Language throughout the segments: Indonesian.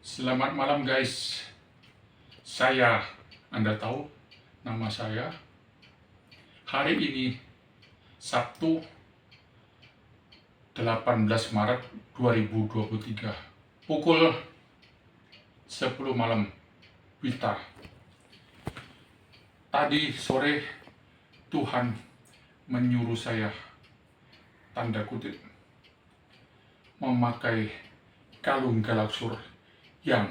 Selamat malam guys. Anda tahu nama saya. Hari ini Sabtu 18 Maret 2023 pukul 10 malam Wita. Tadi sore Tuhan menyuruh saya, tanda kutip, memakai kalung galaksur yang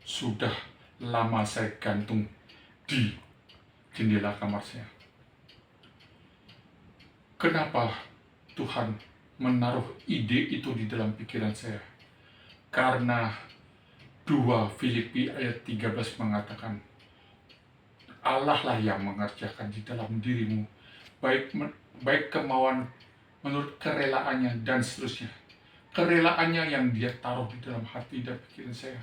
sudah lama saya gantung di jendela kamar saya. Kenapa Tuhan menaruh ide itu di dalam pikiran saya? Karena 2 Filipi ayat 13 mengatakan, Allah lah yang mengerjakan di dalam dirimu baik kemauan menurut kerelaannya dan seterusnya. Kerelaannya yang dia taruh di dalam hati dan pikiran saya,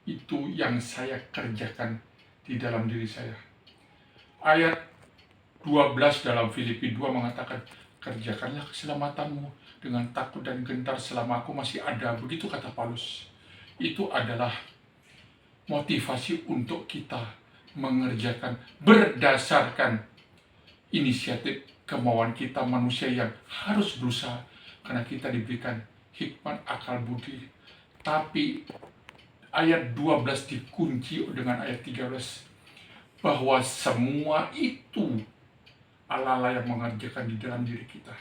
itu yang saya kerjakan di dalam diri saya. Ayat 12 dalam Filipi 2 mengatakan, kerjakanlah keselamatanmu dengan takut dan gentar selama aku masih ada. Begitu kata Paulus. Itu adalah motivasi untuk kita mengerjakan berdasarkan inisiatif kemauan kita manusia yang harus berusaha, karena kita diberikan hikmat, akal, budi. Tapi ayat 12 dikunci dengan ayat 13, bahwa semua itu Allah yang mengerjakan di dalam diri kita,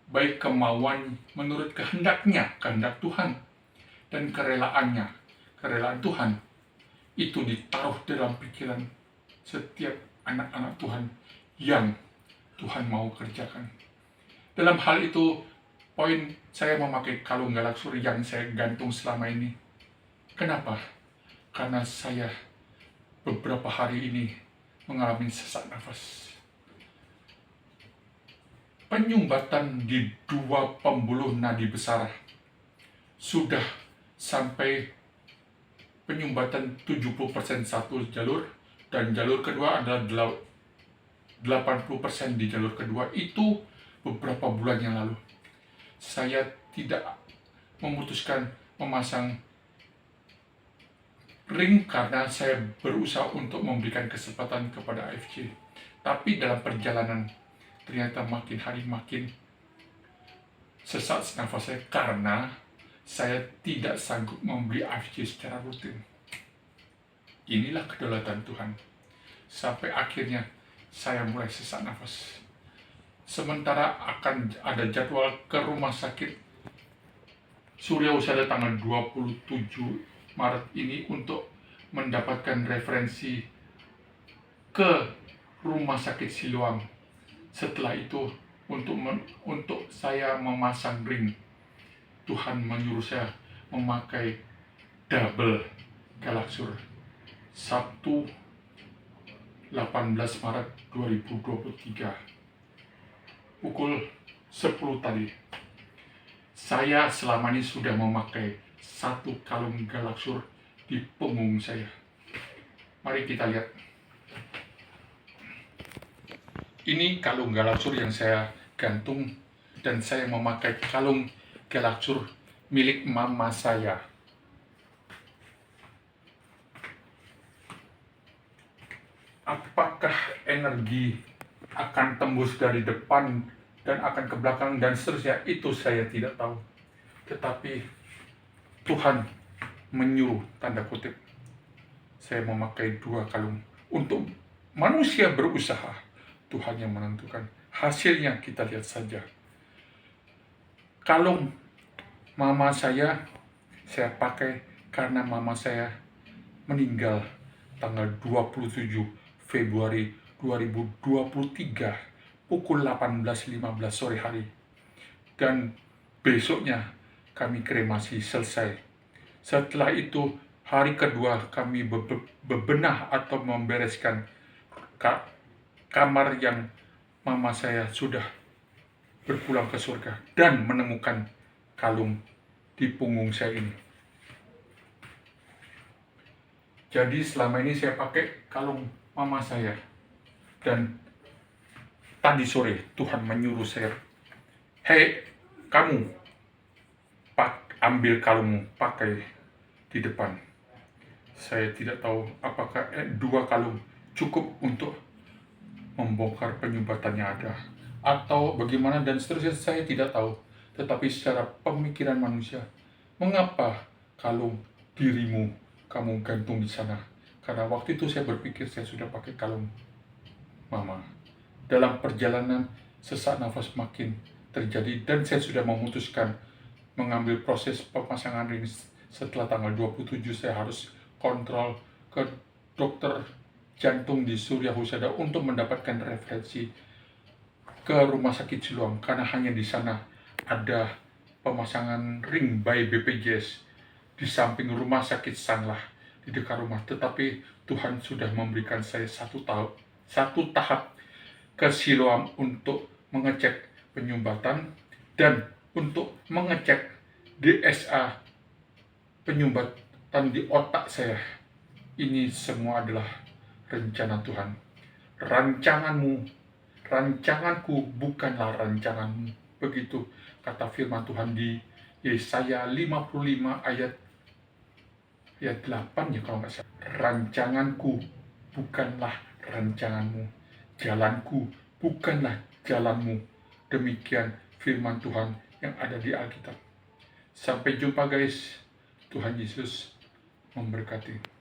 baik kemauan menurut kehendaknya, kehendak Tuhan, dan kerelaannya, kerelaan Tuhan. Itu ditaruh dalam pikiran setiap anak-anak Tuhan yang Tuhan mau kerjakan. Dalam hal itu, poin saya memakai kalung galaksur yang saya gantung selama ini. Kenapa? Karena saya beberapa hari ini mengalami sesak nafas. Penyumbatan di 2 pembuluh nadi besar sudah sampai penyumbatan 70% satu jalur, dan jalur kedua adalah 80% di jalur kedua. Itu beberapa bulan yang lalu. Saya tidak memutuskan memasang ring karena saya berusaha untuk memberikan kesempatan kepada AFC. Tapi dalam perjalanan ternyata makin hari makin sesak nafas saya karena saya tidak sanggup membeli AFC secara rutin. Inilah kedaulatan Tuhan. Sampai akhirnya saya mulai sesak nafas. Sementara akan ada jadwal ke rumah sakit Surya Husada tanggal 27 Maret ini untuk mendapatkan referensi ke rumah sakit Siloam. Setelah itu untuk saya memasang ring, Tuhan menyuruh saya memakai double galaksur. Sabtu 18 Maret 2023 pukul 10 tadi. Saya selama ini sudah memakai 1 kalung galaksur di punggung saya. Mari kita lihat. Ini kalung galaksur yang saya gantung, dan saya memakai kalung galaksur milik mama saya. Apakah energi akan tembus dari depan dan akan ke belakang dan seterusnya, itu saya tidak tahu. Tetapi Tuhan menyuruh, tanda kutip, saya memakai 2 kalung. Untuk manusia berusaha, Tuhan yang menentukan. Hasilnya kita lihat saja. Kalung mama saya pakai karena mama saya meninggal tanggal 27 Februari 2023 pukul 18.15 sore hari. Dan besoknya kami kremasi selesai. Setelah itu, hari kedua kami bebenah atau membereskan kamar yang mama saya sudah berpulang ke surga, dan menemukan kalung di punggung saya ini. Jadi selama ini saya pakai kalung mama saya. Dan tadi sore Tuhan menyuruh saya, hei kamu, ambil kalungmu, pakai. di depan. Saya tidak tahu apakah 2 kalung cukup untuk membongkar penyumbatan yang ada, atau bagaimana dan seterusnya, saya tidak tahu. Tetapi secara pemikiran manusia, mengapa kalung dirimu kamu gantung di sana? Karena waktu itu saya berpikir saya sudah pakai kalung mama. Dalam perjalanan sesak nafas makin terjadi dan saya sudah memutuskan mengambil proses pemasangan ring. Setelah tanggal 27 saya harus kontrol ke dokter jantung di Surya Husada untuk mendapatkan referensi ke Rumah Sakit Siloam, karena hanya di sana ada pemasangan ring by BPJS di samping Rumah Sakit Sanglah di dekat rumah. Tetapi Tuhan sudah memberikan saya satu tahap ke Siloam untuk mengecek penyumbatan dan untuk mengecek DSA penyumbatan di otak saya. Ini semua adalah rencana Tuhan. Rancanganku bukanlah rancanganmu. Begitu kata firman Tuhan di Yesaya 55 ayat 8 ya kalau nggak salah. Rancanganku bukanlah rancanganmu, jalanku bukanlah jalanmu. Demikian firman Tuhan yang ada di Alkitab. Sampai jumpa guys. Tuhan Yesus memberkati.